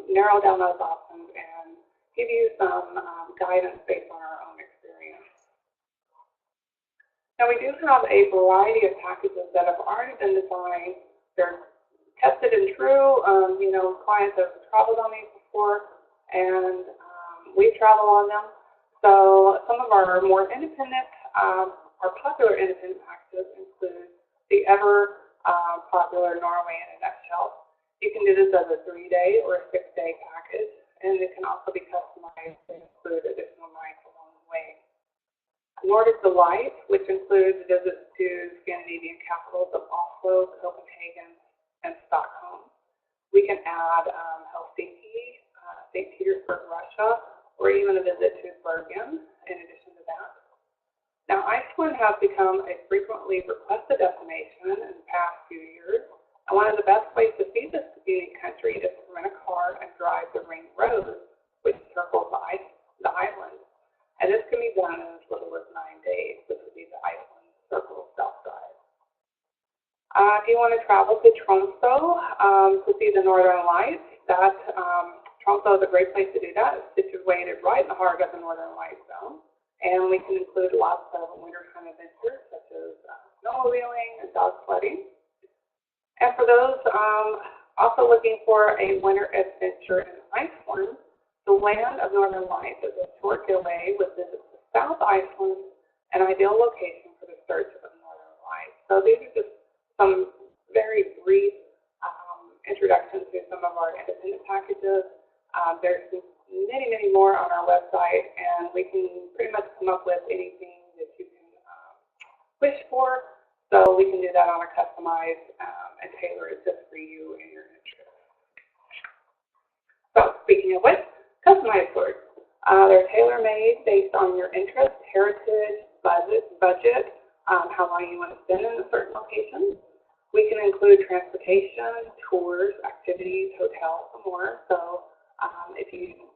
narrow down those options and give you some guidance based on our own experience. Now, we do have a variety of packages that have already been designed. They're tested and true. Clients have traveled on these before, and we travel on them. So some of our more independent, our popular independent packages include the ever popular Norway in a Nutshell. You can do this as a 3-day or a 6-day package, and it can also be customized to include additional nights along the way. Nordic Delight, which includes visits to Scandinavian capitals of Oslo, Copenhagen, and Stockholm. We can add Helsinki, St. Petersburg, Russia, or even a visit to Bergen in addition to that. Now, Iceland has become a frequently requested destination in the past few years, and one of the best ways to see this unique country is to rent a car and drive the Ring Road, which circles the island. And this can be done in as little as 9 days, which would be the Iceland Circle Self-Drive. if you want to travel to Tromsø to see the Northern Lights, Tromsø is a great place to do that. It's situated right in the heart of the Northern Lights zone. And we can include lots of wintertime adventures such as snowmobiling and dog sledding. And for those also looking for a winter adventure in Iceland, the land of Northern Lights is a short delay with visits to South Iceland, an ideal location for the search of Northern Lights. So these are just some very brief introductions to some of our independent packages. There's many, many more on our website, and we can pretty much come up with anything that you can wish for. So we can do that on a customized and tailor it just for you and your interests. So speaking of which, customized tours. They're tailor-made based on your interest, heritage, budget, how long you want to spend in a certain location. We can include transportation, tours, activities, hotels, and more. So if you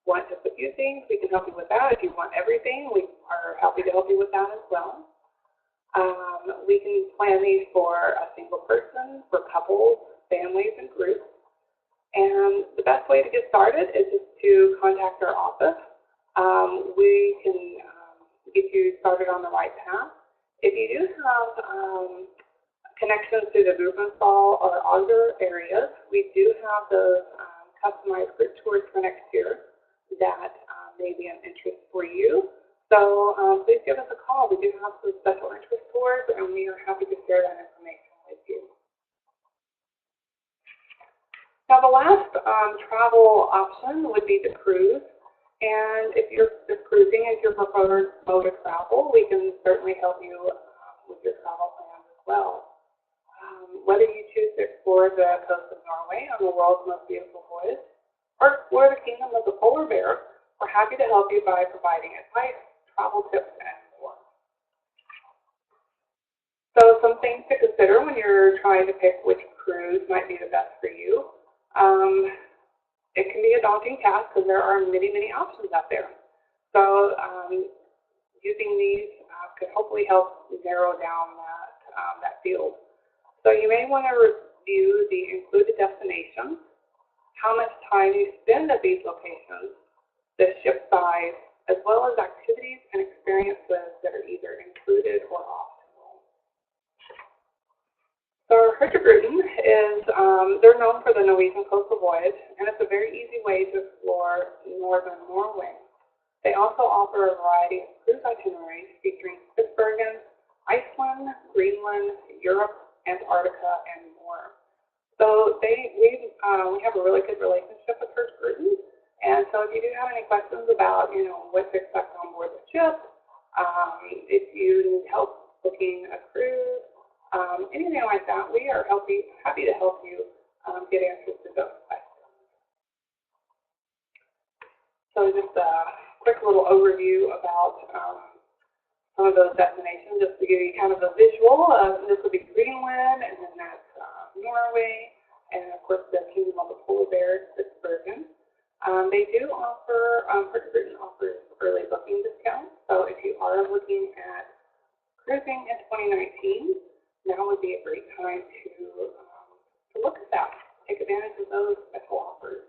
want just a few things, we can help you with that. If you want everything, we are happy to help you with that as well. We can plan these for a single person, for couples, families, and groups. And the best way to get started is just to contact our office. We can get you started on the right path. If you do have connections to the Gudbrandsdal or other areas, we do have those customized group tours for next year that may be of interest for you. So please give us a call. We do have some special interest tours, and we are happy to share that information with you. Now, the last travel option would be the cruise. And if cruising is your preferred mode of travel, we can certainly help you with your travel plans as well. Whether you choose to explore the coast of Norway on the world's most beautiful voyage, or explore the kingdom of the polar bear, we're happy to help you by providing advice, travel tips, and more. So some things to consider when you're trying to pick which cruise might be the best for you. It can be a daunting task because there are many, many options out there. So using these could hopefully help narrow down that field. So you may want to review the included destinations, how much time you spend at these locations, the ship size, as well as activities and experiences that are either included or optional. So Hurtigruten is, they're known for the Norwegian coastal voyage, and it's a very easy way to explore northern Norway. They also offer a variety of cruise itineraries featuring Spitsbergen, Iceland, Greenland, Europe, Antarctica, and more. So we have a really good relationship with Hurtigruten, and so if you do have any questions about what to expect on board the ship, if you need help booking a cruise, anything like that, we are happy to help you get answers to those questions. So just a quick little overview about some of those destinations, just to give you kind of a visual of this would be Greenland, and then that's Norway, and of course the kingdom of the polar bear, Spitsbergen. They do offer, Hurtigruten offers early booking discounts, so if you are looking at cruising in 2019, now would be a great time to look at that, take advantage of those special offers.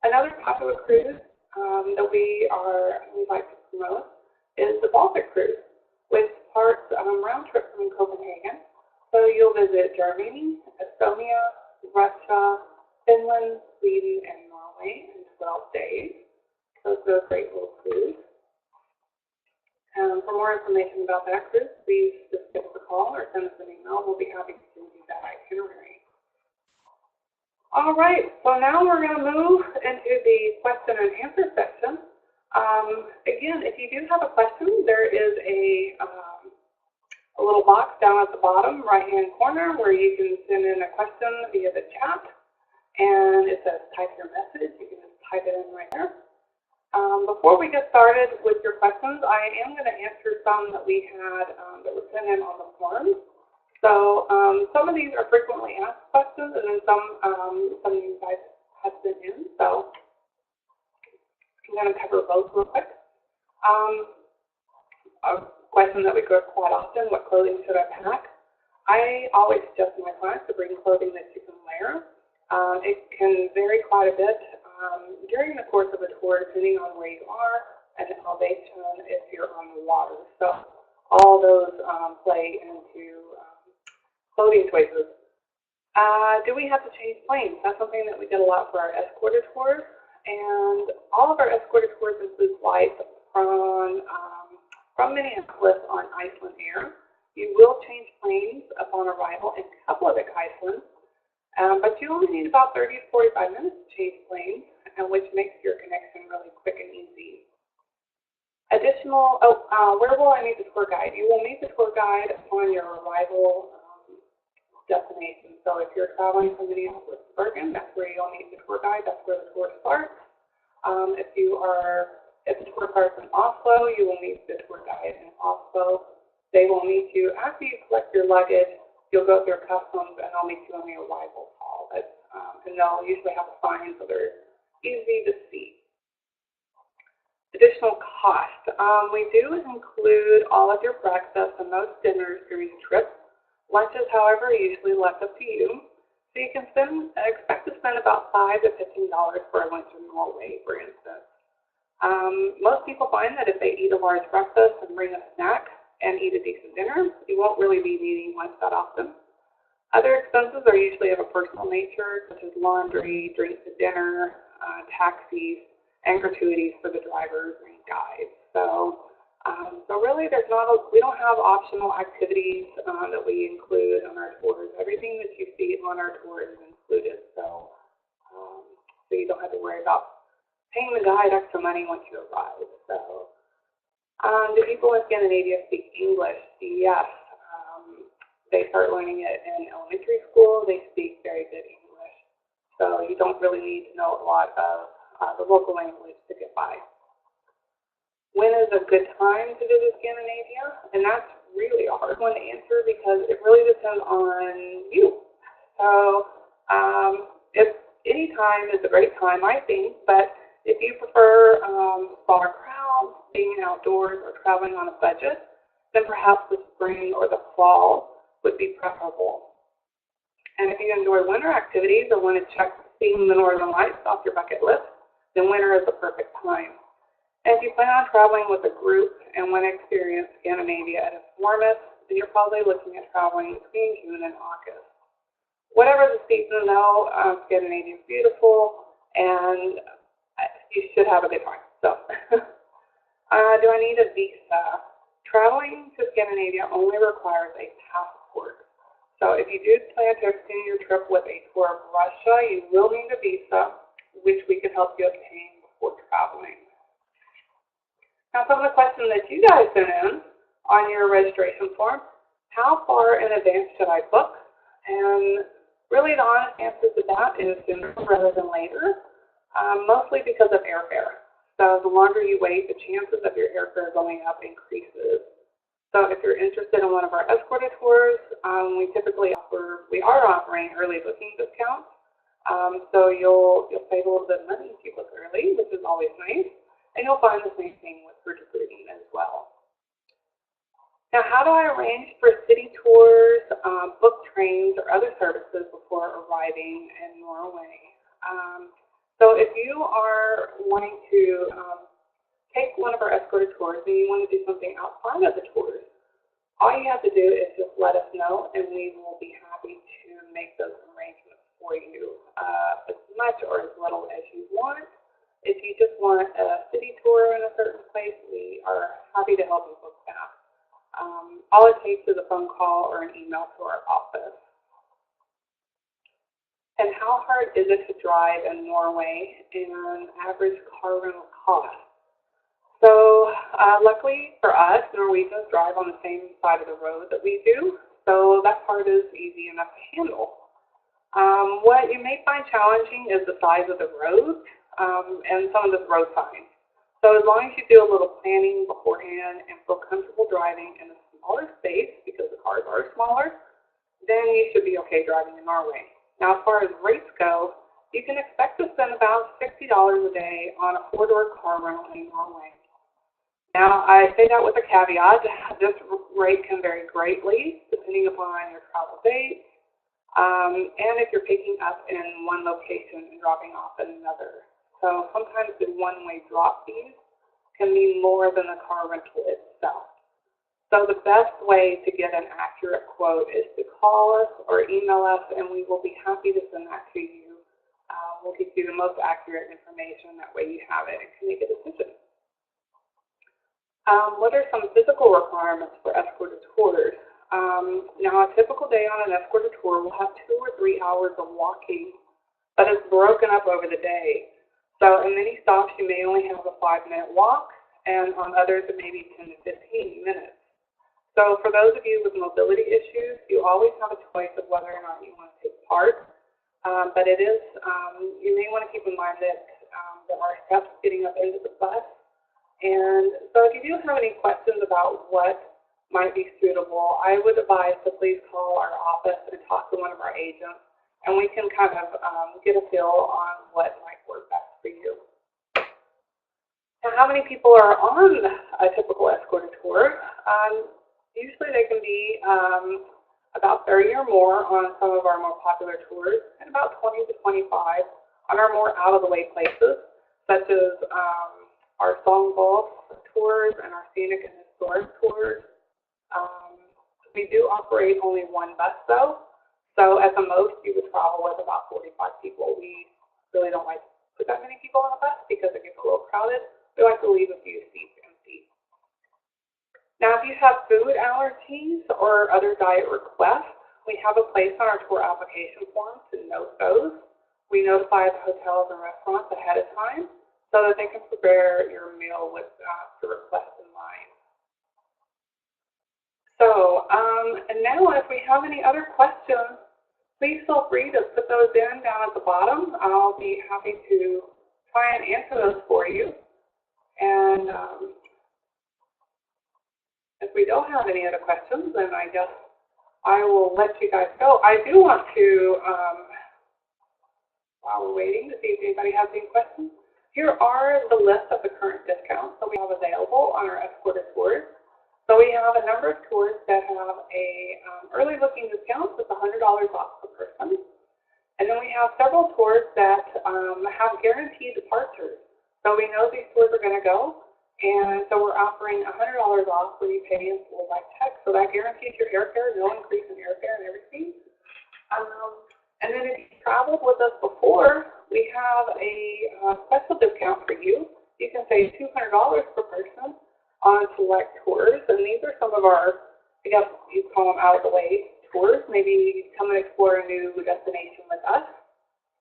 Another popular cruise that we like to promote is the Baltic cruise, which parts round trip from Copenhagen. So you'll visit Germany, Estonia, Russia, Finland, Sweden, and Norway in 12 days. So it's a great little cruise. For more information about that cruise, please just give us a call or send us an email. We'll be happy to send you that itinerary. All right, so now we're going to move into the question and answer section. Again, if you do have a question, there is a little box down at the bottom right-hand corner where you can send in a question via the chat. And it says type your message. You can just type it in right there. Before we get started with your questions, I am going to answer some that we had that were sent in on the forums. So some of these are frequently asked questions, and then some of you guys have sent in. So I'm going to cover both real quick. A question that we get quite often: what clothing should I pack? I always suggest to my clients to bring clothing that you can layer. It can vary quite a bit during the course of a tour, depending on where you are and the elevation if you're on the water. So all those play into clothing choices. Do we have to change planes? That's something that we did a lot for our escorted tours, and all of our escorted tours include flights from Minneapolis on Iceland Air. You will change planes upon arrival in Keflavik, Iceland, but you only need about 30 to 45 minutes to change planes, which makes your connection really quick and easy. Where will I meet the tour guide? You will meet the tour guide upon your arrival destination. So if you're traveling from Minneapolis to Bergen, that's where you'll meet the tour guide. That's where the tour starts. If the tour starts in Oslo, you will meet the tour guide in Oslo. They will meet you after you collect your luggage. You'll go through customs, and they'll meet you on the arrival hall. And they'll usually have a sign so they're easy to see. Additional cost. We do include all of your breakfast and most dinners during the trip. Lunches, however, are usually left up to you. So you can expect to spend about $5 to $15 for a lunch in Norway, for instance. Most people find that if they eat a large breakfast and bring a snack and eat a decent dinner, you won't really be needing lunch that often. Other expenses are usually of a personal nature, such as laundry, drinks at dinner, taxis, and gratuities for the drivers and guides. So really, we don't have optional activities that we include on our tours. Everything that you see on our tour is included. So you don't have to worry about paying the guide extra money once you arrive. So do people in Scandinavia speak English? Yes. They start learning it in elementary school. They speak very good English. So you don't really need to know a lot of the local language to get by. When is a good time to visit Scandinavia? And that's really a hard one to answer because it really depends on you. So if any time is a great time, I think, but if you prefer smaller crowds, being outdoors, or traveling on a budget, then perhaps the spring or the fall would be preferable. And if you enjoy winter activities or want to check seeing the northern lights off your bucket list, then winter is the perfect time. And if you plan on traveling with a group and want to experience Scandinavia at its warmest, then you're probably looking at traveling between June and August. Whatever the season, though, Scandinavia is beautiful, and you should have a good time. So, do I need a visa? Traveling to Scandinavia only requires a passport. So if you do plan to extend your trip with a tour of Russia, you will need a visa, which we can help you obtain before traveling. Now, some of the questions that you guys sent in on your registration form: how far in advance should I book? And really, the honest answer to that is sooner rather than later, mostly because of airfare. So the longer you wait, the chances of your airfare going up increases. So if you're interested in one of our escorted tours, we are offering early booking discounts. So you'll save a little bit of money if you book early, which is always nice. And you'll find the same thing with group recruiting as well. Now, how do I arrange for city tours, book trains, or other services before arriving in Norway? So if you are wanting to take one of our escorted tours and you want to do something outside of the tours, all you have to do is just let us know, and we will be happy to make those arrangements for you as much or as little as you want. If you just want a city tour in a certain place, we are happy to help you book that. All it takes is a phone call or an email to our office. And how hard is it to drive in Norway and average car rental cost? So luckily for us, Norwegians drive on the same side of the road that we do, so that part is easy enough to handle. What you may find challenging is the size of the roads and some of the road signs. So as long as you do a little planning beforehand and feel comfortable driving in a smaller space, because the cars are smaller, then you should be okay driving in Norway. Now, as far as rates go, you can expect to spend about $60 a day on a four-door car rental in Norway. Now, I say that with a caveat. This rate can vary greatly depending upon your travel date and if you're picking up in one location and dropping off in another. So sometimes the one-way drop fees can be more than the car rental itself. So the best way to get an accurate quote is to call us or email us, and we will be happy to send that to you. We'll give you the most accurate information. That way you have it and can make a decision. What are some physical requirements for escorted tours? Now, a typical day on an escorted tour will have 2 or 3 hours of walking, but it's broken up over the day. So in many stops, you may only have a 5-minute walk, and on others, it may be 10 to 15 minutes. So for those of you with mobility issues, you always have a choice of whether or not you want to take part. But it is, you may want to keep in mind that there are steps getting up into the bus. And so if you do have any questions about what might be suitable, I would advise to please call our office and talk to one of our agents, and we can kind of get a feel on what might work best for you. Now, how many people are on a typical escorted tour? Usually they can be about 30 or more on some of our more popular tours, and about 20 to 25 on our more out-of-the-way places, such as our song golf tours and our scenic and historic tours. We do operate only one bus, though, so at the most you would travel with about 45 people. We really don't like to put that many people on a bus because it gets a little crowded. We like to leave a few seats empty. Now, if you have food allergies or other diet requests, we have a place on our tour application form to note those. We notify the hotels and restaurants ahead of time so that they can prepare your meal with the request in mind. So, and now if we have any other questions, please feel free to put those in down at the bottom. I'll be happy to try and answer those for you. And if we don't have any other questions, then I guess I will let you guys go. I do want to, while we're waiting to see if anybody has any questions, here are the list of the current discounts that we have available on our escorted tours. So we have a number of tours that have a early booking discount with $100 off per person. And then we have several tours that have guaranteed departures. So we know these tours are going to go. And so we're offering $100 off when you pay in full by check. So that guarantees your airfare, no increase in airfare and everything. And then if you traveled with us before, we have a special discount for you. You can save $200 per person on select tours. And these are some of our, I guess you call them out-of-the-way tours. Maybe come and explore a new destination with us.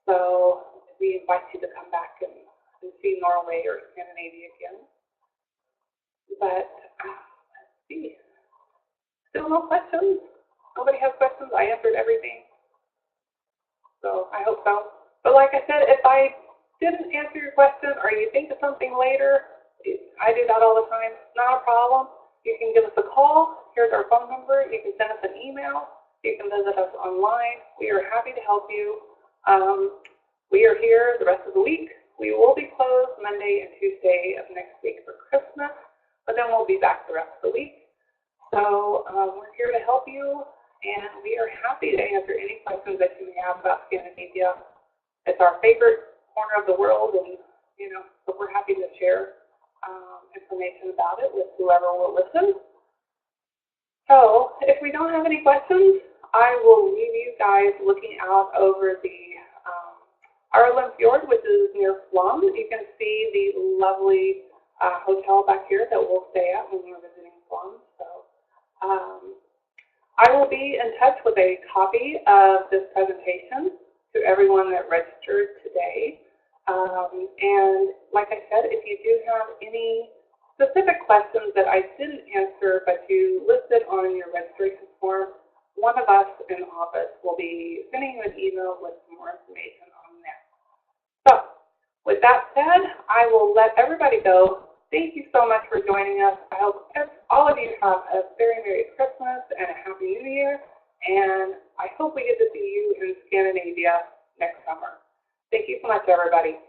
So we invite you to come back and see Norway or Scandinavia again. But let's see. Still no questions? Nobody has questions? I answered everything. So I hope so. But like I said, if I didn't answer your question or you think of something later, I do that all the time. Not a problem. You can give us a call. Here's our phone number. You can send us an email. You can visit us online. We are happy to help you. We are here the rest of the week. We will be closed Monday and Tuesday of next week for Christmas. But then we'll be back the rest of the week. So we're here to help you, and we are happy to answer any questions that you may have about Scandinavia. It's our favorite corner of the world, and so we're happy to share information about it with whoever will listen. So if we don't have any questions, I will leave you guys looking out over the Ireland Fjord, which is near Flum. You can see the lovely hotel back here that we'll stay at when we're visiting Flum. So I will be in touch with a copy of this presentation to everyone that registered today. And like I said, if you do have any specific questions that I didn't answer but you listed on your registration form, one of us in the office will be sending you an email with some more information on that. So with that said, I will let everybody go. Thank you so much for joining us. I hope all of you have a very Merry Christmas and a Happy New Year. And I hope we get to see you in Scandinavia next summer. Thank you so much, everybody.